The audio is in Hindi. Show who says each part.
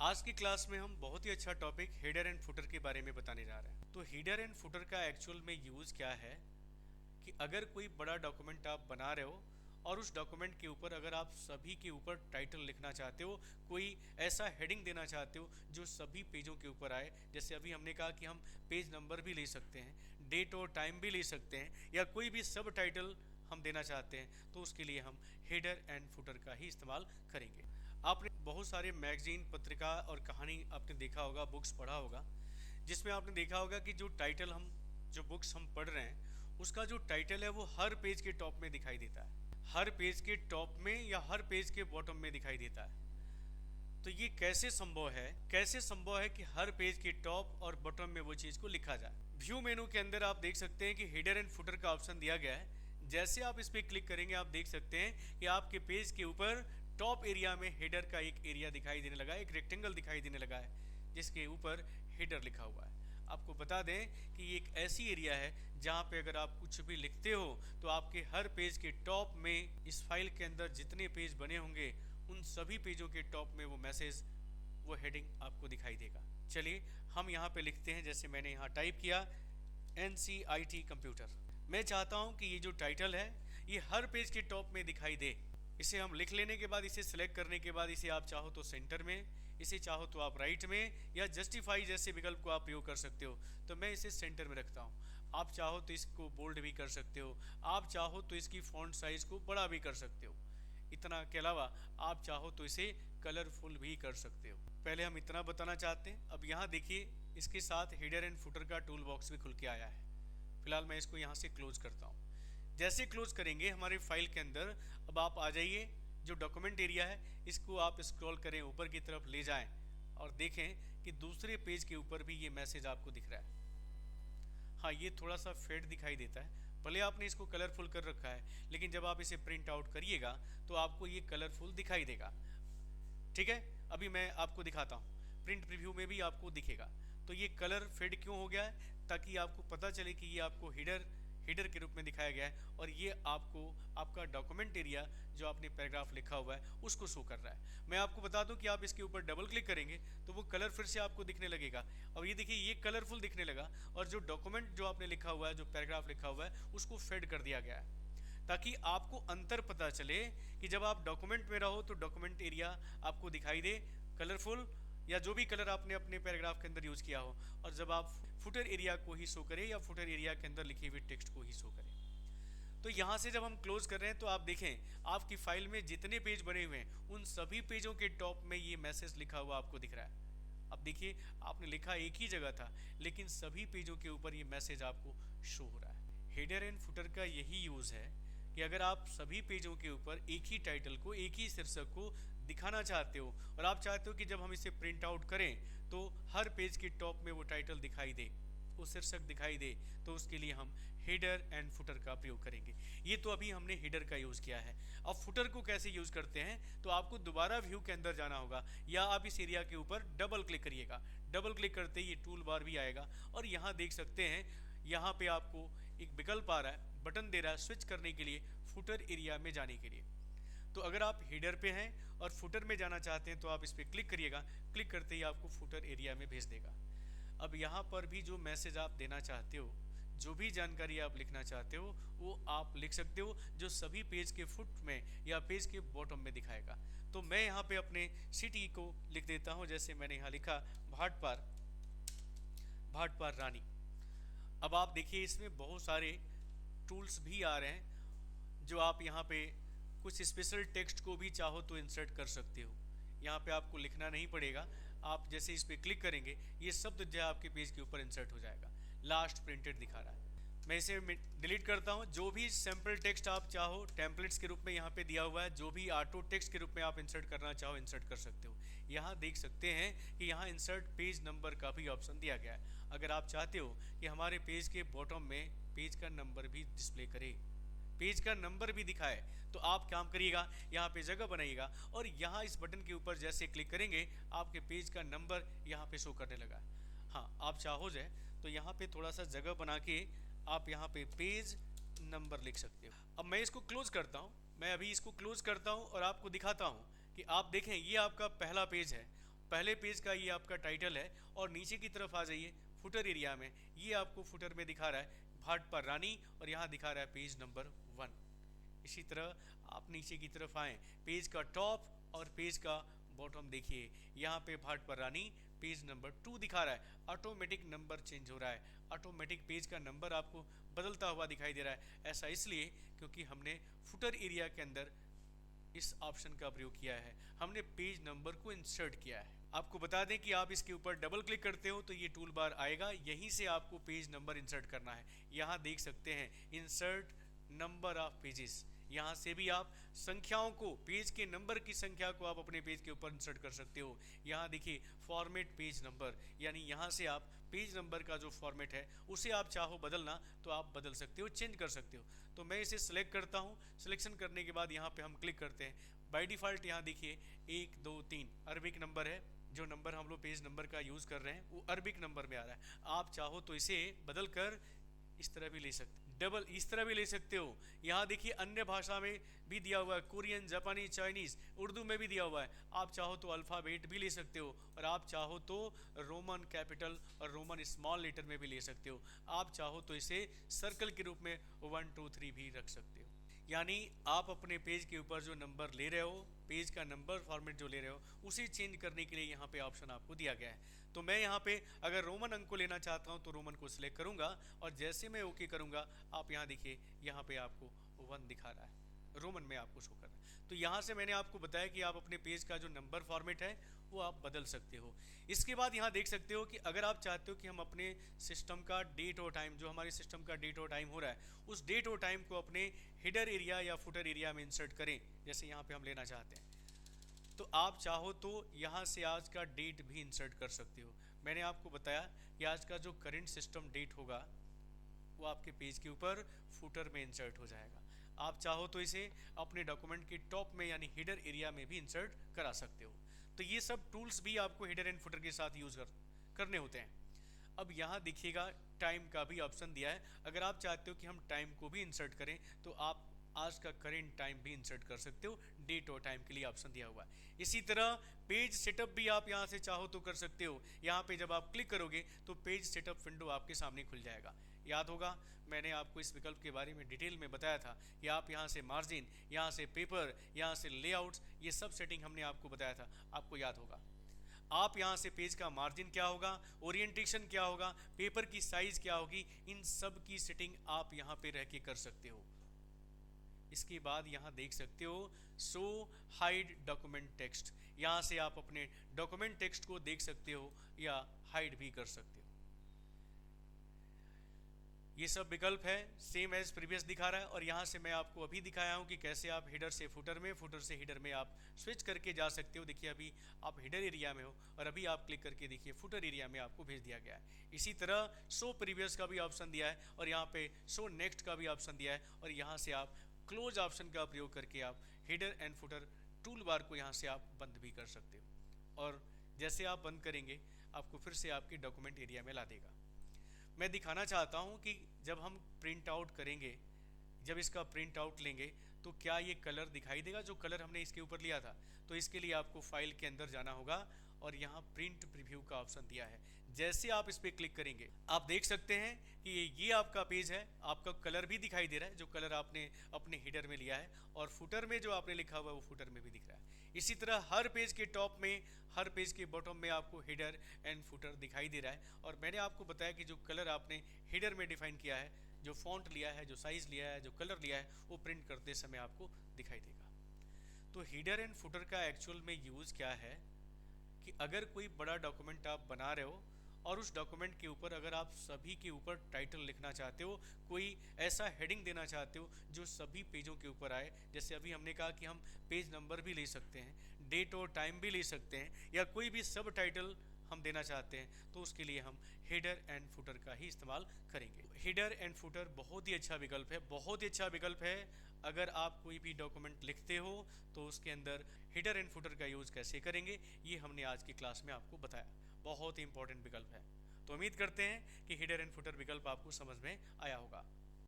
Speaker 1: आज की क्लास में हम बहुत ही अच्छा टॉपिक हेडर एंड फुटर के बारे में बताने जा रहे हैं। तो हेडर एंड फुटर का एक्चुअल में यूज़ क्या है कि अगर कोई बड़ा डॉक्यूमेंट आप बना रहे हो और उस डॉक्यूमेंट के ऊपर अगर आप सभी के ऊपर टाइटल लिखना चाहते हो, कोई ऐसा हेडिंग देना चाहते हो जो सभी पेजों के ऊपर आए। जैसे अभी हमने कहा कि हम पेज नंबर भी ले सकते हैं, डेट और टाइम भी ले सकते हैं, या कोई भी सब टाइटल हम देना चाहते हैं, तो उसके लिए हम हेडर एंड फुटर का ही इस्तेमाल करेंगे। आपने बहुत सारे मैगजीन, पत्रिका और कहानी आपने देखा होगा, बुक्स पढ़ा होगा, जिसमें आपने देखा होगा कि जो टाइटल हम जो बुक्स हम पढ़ रहे हैं उसका जो टाइटल है वो हर पेज के टॉप में दिखाई देता है, हर पेज के टॉप में या हर पेज के बॉटम में दिखाई देता है। तो ये कैसे संभव है, कैसे संभव है कि हर पेज के टॉप और बॉटम में वो चीज़ को लिखा जाए। व्यू मेनू के अंदर आप देख सकते हैं कि हेडर एंड फुटर का ऑप्शन दिया गया है। जैसे आप इस पर क्लिक करेंगे आप देख सकते हैं कि आपके पेज के ऊपर टॉप एरिया में हेडर का एक एरिया दिखाई देने लगा है, एक रेक्टेंगल दिखाई देने लगा है जिसके ऊपर हेडर लिखा हुआ है। आपको बता दें कि ये एक ऐसी एरिया है जहाँ पे अगर आप कुछ भी लिखते हो तो आपके हर पेज के टॉप में, इस फाइल के अंदर जितने पेज बने होंगे उन सभी पेजों के टॉप में वो मैसेज, वो हेडिंग आपको दिखाई देगा। चलिए हम यहाँ पे लिखते हैं, जैसे मैंने यहाँ टाइप किया NCIT कंप्यूटर। मैं चाहता हूँ कि ये जो टाइटल है ये हर पेज के टॉप में दिखाई दे। इसे हम लिख लेने के बाद, इसे सिलेक्ट करने के बाद, इसे आप चाहो तो सेंटर में, इसे चाहो तो आप राइट में, या जस्टिफाई जैसे विकल्प को आप प्रयोग कर सकते हो। तो मैं इसे सेंटर में रखता हूँ। आप चाहो तो इसको बोल्ड भी कर सकते हो, आप चाहो तो इसकी फॉन्ट साइज को बड़ा भी कर सकते हो। इतना के अलावा आप चाहो तो इसे कलरफुल भी कर सकते हो। पहले हम इतना बताना चाहते हैं। अब यहाँ देखिए, इसके साथ हेडर एंड फुटर का टूल बॉक्स भी खुल के आया है। फिलहाल मैं इसको यहाँ से क्लोज करता हूँ। जैसे क्लोज करेंगे हमारे फाइल के अंदर, अब आप आ जाइए, जो डॉक्यूमेंट एरिया है इसको आप स्क्रॉल करें, ऊपर की तरफ ले जाएं और देखें कि दूसरे पेज के ऊपर भी ये मैसेज आपको दिख रहा है। हाँ, ये थोड़ा सा फेड दिखाई देता है, भले आपने इसको कलरफुल कर रखा है, लेकिन जब आप इसे प्रिंट आउट करिएगा तो आपको ये कलरफुल दिखाई देगा। ठीक है, अभी मैं आपको दिखाता हूँ, प्रिंट प्रीव्यू में भी आपको दिखेगा। तो ये कलर फेड क्यों हो गया है, ताकि आपको पता चले कि ये आपको हेडर के रूप में दिखाया गया है और ये आपको आपका डॉक्यूमेंट एरिया जो आपने पैराग्राफ लिखा हुआ है उसको शो कर रहा है। मैं आपको बता दूं कि आप इसके ऊपर डबल क्लिक करेंगे तो वो कलर फिर से आपको दिखने लगेगा। अब ये देखिए, ये कलरफुल दिखने लगा और जो डॉक्यूमेंट जो आपने लिखा हुआ है, जो पैराग्राफ लिखा हुआ है, उसको फेड कर दिया गया है, ताकि आपको अंतर पता चले कि जब आप डॉक्यूमेंट में रहो तो डॉक्यूमेंट एरिया आपको दिखाई दे कलरफुल, या जो भी कलर आपने अपने पैराग्राफ के अंदर यूज किया हो, और जब आप फुटर एरिया को ही शो करें या फुटर एरिया के अंदर लिखे हुए टेक्स्ट को ही शो करें। तो यहाँ से जब हम क्लोज कर रहे हैं तो आप देखें आपकी फाइल में जितने पेज बने हुए हैं उन सभी पेजों के टॉप में ये मैसेज लिखा हुआ आपको दिख रहा है। अब देखिए, आपने लिखा एक ही जगह था लेकिन सभी पेजों के ऊपर ये मैसेज आपको शो हो रहा है। हेडर एंड फुटर का यही यूज है कि अगर आप सभी पेजों के ऊपर एक ही टाइटल को, एक ही शीर्षक को दिखाना चाहते हो और आप चाहते हो कि जब हम इसे प्रिंट आउट करें तो हर पेज के टॉप में वो टाइटल दिखाई दे, वो शीर्षक दिखाई दे, तो उसके लिए हम हेडर एंड फुटर का प्रयोग करेंगे। ये तो अभी हमने हेडर का यूज किया है। अब फुटर को कैसे यूज करते हैं, तो आपको दोबारा व्यू के अंदर जाना होगा, या आप इस एरिया के ऊपर डबल क्लिक करिएगा। डबल क्लिक करते ही ये टूल बार भी आएगा और यहाँ देख सकते हैं, यहाँ पे आपको एक विकल्प आ रहा है, बटन दे रहा है स्विच करने के लिए, फुटर एरिया में जाने के लिए। तो अगर आप हेडर पे हैं और फुटर में जाना चाहते हैं तो आप इस पर क्लिक करिएगा। क्लिक करते ही आपको फुटर एरिया में भेज देगा। अब यहाँ पर भी जो मैसेज आप देना चाहते हो, जो भी जानकारी आप लिखना चाहते हो, वो आप लिख सकते हो, जो सभी पेज के फुट में या पेज के बॉटम में दिखाएगा। तो मैं यहाँ पे अपने सिटी को लिख देता हूँ, जैसे मैंने यहाँ लिखा भाटपार रानी। अब आप देखिए, इसमें बहुत सारे टूल्स भी आ रहे हैं जो आप यहाँ पे कुछ स्पेशल टेक्स्ट को भी चाहो तो इंसर्ट कर सकते हो। यहाँ पे आपको लिखना नहीं पड़ेगा, आप जैसे इस पर क्लिक करेंगे ये शब्द जो है आपके पेज के ऊपर इंसर्ट हो जाएगा। लास्ट प्रिंटेड दिखा रहा है, मैं इसे डिलीट करता हूँ। जो भी सैम्पल टेक्स्ट आप चाहो टेम्पलेट्स के रूप में यहाँ पे दिया हुआ है, जो भी ऑटो टेक्स्ट के रूप में आप इंसर्ट करना चाहो इंसर्ट कर सकते हो। यहाँ देख सकते हैं कि यहाँ इंसर्ट पेज नंबर का भी ऑप्शन दिया गया है। अगर आप चाहते हो कि हमारे पेज के बॉटम में पेज का नंबर भी डिस्प्ले करे, पेज का नंबर भी दिखाए, तो आप काम करिएगा, यहाँ पे जगह बनाइएगा और यहाँ इस बटन के ऊपर जैसे क्लिक करेंगे आपके पेज का नंबर यहाँ पे शो करने लगा। हाँ, आप चाहो जाए तो यहाँ पे थोड़ा सा जगह बना के आप यहाँ पे पेज नंबर लिख सकते हो। अब मैं इसको क्लोज करता हूँ, मैं अभी इसको क्लोज करता हूँ और आपको दिखाता हूँ कि आप देखें ये आपका पहला पेज है पहले पेज का ये आपका टाइटल है और नीचे की तरफ आ जाइए फुटर एरिया में, ये आपको फुटर में दिखा रहा है भाटपारा रानी और यहाँ दिखा रहा है पेज नंबर 1। इसी तरह आप नीचे की तरफ आए, पेज का टॉप और पेज का बॉटम देखिए, यहाँ पे भाटपारा रानी पेज नंबर 2 दिखा रहा है। ऑटोमेटिक नंबर चेंज हो रहा है, ऑटोमेटिक पेज का नंबर आपको बदलता हुआ दिखाई दे रहा है। ऐसा इसलिए क्योंकि हमने फुटर एरिया के अंदर इस ऑप्शन का प्रयोग किया है, हमने पेज नंबर को इंसर्ट किया है। आपको बता दें कि आप इसके ऊपर डबल क्लिक करते हो तो ये टूल बार आएगा, यहीं से आपको पेज नंबर इंसर्ट करना है। यहाँ देख सकते हैं इंसर्ट नंबर ऑफ पेजेस, यहाँ से भी आप संख्याओं को, पेज के नंबर की संख्या को आप अपने पेज के ऊपर इंसर्ट कर सकते हो। यहाँ देखिए फॉर्मेट पेज नंबर, यानी यहाँ से आप पेज नंबर का जो फॉर्मेट है उसे आप चाहो बदलना तो आप बदल सकते हो, चेंज कर सकते हो। तो मैं इसे सिलेक्ट करता हूँ, सिलेक्शन करने के बाद यहाँ पे हम क्लिक करते हैं। बाय डिफ़ॉल्ट यहाँ देखिए 1 2 3 अरबिक नंबर है, जो नंबर हम लोग पेज नंबर का यूज़ कर रहे हैं वो अरबिक नंबर में आ रहा है। आप चाहो तो इसे बदल कर इस तरह भी ले सकते, डबल इस तरह भी ले सकते हो। यहाँ देखिए अन्य भाषा में भी दिया हुआ है, कोरियन, जापानी, चाइनीज़, उर्दू में भी दिया हुआ है। आप चाहो तो अल्फ़ाबेट भी ले सकते हो और आप चाहो तो रोमन कैपिटल और रोमन स्मॉल लेटर में भी ले सकते हो। आप चाहो तो इसे सर्कल के रूप में 1 2 3 भी रख सकते हो। यानी आप अपने पेज के ऊपर जो नंबर ले रहे हो, पेज का नंबर फॉर्मेट जो ले रहे हो, उसे चेंज करने के लिए यहाँ पे ऑप्शन आपको दिया गया है। तो मैं यहाँ पे अगर रोमन अंक को लेना चाहता हूँ तो रोमन को सिलेक्ट करूँगा और जैसे मैं ओके करूँगा, आप यहाँ देखिए यहाँ पे आपको 1 दिखा रहा है, रोमन में आपको शो कर रहा है। तो यहाँ से मैंने आपको बताया कि आप अपने पेज का जो नंबर फॉर्मेट है वो आप बदल सकते हो। इसके बाद यहाँ देख सकते हो कि अगर आप चाहते हो कि हम अपने सिस्टम का डेट और टाइम, जो हमारे सिस्टम का डेट और टाइम हो रहा है, उस डेट और टाइम को अपने हेडर एरिया या फुटर एरिया में इंसर्ट करें, जैसे यहाँ पे हम लेना चाहते हैं, तो आप चाहो तो यहाँ से आज का डेट भी इंसर्ट कर सकते हो। मैंने आपको बताया कि आज का जो करंट सिस्टम डेट होगा वो आपके पेज के ऊपर फुटर में इंसर्ट हो जाएगा। आप चाहो तो इसे अपने डॉक्यूमेंट के टॉप में यानी हेडर एरिया में भी इंसर्ट करा सकते हो। तो ये सब टूल्स भी आपको हेडर एंड फुटर के साथ यूज़ करने होते हैं। अब यहाँ देखिएगा टाइम का भी ऑप्शन दिया है। अगर आप चाहते हो कि हम टाइम को भी इंसर्ट करें तो आप आज का करेंट टाइम भी इंसर्ट कर सकते हो, डेट और टाइम के लिए ऑप्शन दिया हुआ है। इसी तरह पेज सेटअप भी आप यहाँ से चाहो तो कर सकते हो। यहाँ पे जब आप क्लिक करोगे तो पेज सेटअप विंडो आपके सामने खुल जाएगा। याद होगा मैंने आपको इस विकल्प के बारे में डिटेल में बताया था कि आप यहाँ से मार्जिन, यहाँ से पेपर, यहाँ से लेआउट्स, ये सब सेटिंग हमने आपको बताया था, आपको याद होगा। आप यहाँ से पेज का मार्जिन क्या होगा, ओरिएंटेशन क्या होगा, पेपर की साइज क्या होगी, इन सब की सेटिंग आप यहाँ पे रह के कर सकते हो। इसके बाद यहाँ देख सकते हो शो हाइड डॉक्यूमेंट टेक्स्ट, यहाँ से आप अपने डॉक्यूमेंट टेक्स्ट को देख सकते हो या हाइड भी कर सकते हो। ये सब विकल्प है, सेम एज प्रीवियस दिखा रहा है। और यहाँ से मैं आपको अभी दिखाया हूँ कि कैसे आप हेडर से फुटर में, फुटर से हेडर में आप स्विच करके जा सकते हो। देखिए अभी आप हेडर एरिया में हो और अभी आप क्लिक करके देखिए फुटर एरिया में आपको भेज दिया गया है। इसी तरह शो प्रीवियस का भी ऑप्शन दिया है और यहाँ पे शो नेक्स्ट का भी ऑप्शन दिया है और यहाँ से आप क्लोज ऑप्शन का प्रयोग करके आप header and footer tool bar को यहाँ से आप बंद भी कर सकते हो। और जैसे आप बंद करेंगे आपको फिर से आपके डॉक्यूमेंट एरिया में ला देगा। मैं दिखाना चाहता हूँ कि जब हम प्रिंट आउट करेंगे, जब इसका प्रिंट आउट लेंगे तो क्या ये कलर दिखाई देगा जो कलर हमने इसके ऊपर लिया था। तो इसके लिए आपको फाइल के अंदर जाना होगा और यहाँ प्रिंट प्रीव्यू का ऑप्शन दिया है। जैसे आप इस पर क्लिक करेंगे आप देख सकते हैं कि ये आपका पेज है, आपका कलर भी दिखाई दे रहा है जो कलर आपने अपने हेडर में लिया है, और फुटर में जो आपने लिखा हुआ है वो फुटर में भी दिख रहा है। इसी तरह हर पेज के टॉप में, हर पेज के बॉटम में आपको हेडर एंड फुटर दिखाई दे रहा है। और मैंने आपको बताया कि जो कलर आपने हेडर में डिफाइन किया है, जो फॉन्ट लिया है, जो साइज लिया है, जो कलर लिया है, वो प्रिंट करते समय आपको दिखाई देगा। तो हेडर एंड फुटर का एक्चुअल में यूज़ क्या है कि अगर कोई बड़ा डॉक्यूमेंट आप बना रहे हो और उस डॉक्यूमेंट के ऊपर अगर आप सभी के ऊपर टाइटल लिखना चाहते हो, कोई ऐसा हेडिंग देना चाहते हो जो सभी पेजों के ऊपर आए, जैसे अभी हमने कहा कि हम पेज नंबर भी ले सकते हैं, डेट और टाइम भी ले सकते हैं, या कोई भी सब टाइटल हम देना चाहते हैं, तो उसके लिए हम हेडर एंड फुटर का ही इस्तेमाल करेंगे। हेडर एंड फुटर बहुत ही अच्छा विकल्प है, बहुत ही अच्छा विकल्प है। अगर आप कोई भी डॉक्यूमेंट लिखते हो तो उसके अंदर हेडर एंड फुटर का यूज़ कैसे करेंगे ये हमने आज की क्लास में आपको बताया। बहुत ही इंपॉर्टेंट विकल्प है। तो उम्मीद करते हैं कि हेडर एंड फुटर विकल्प आपको समझ में आया होगा।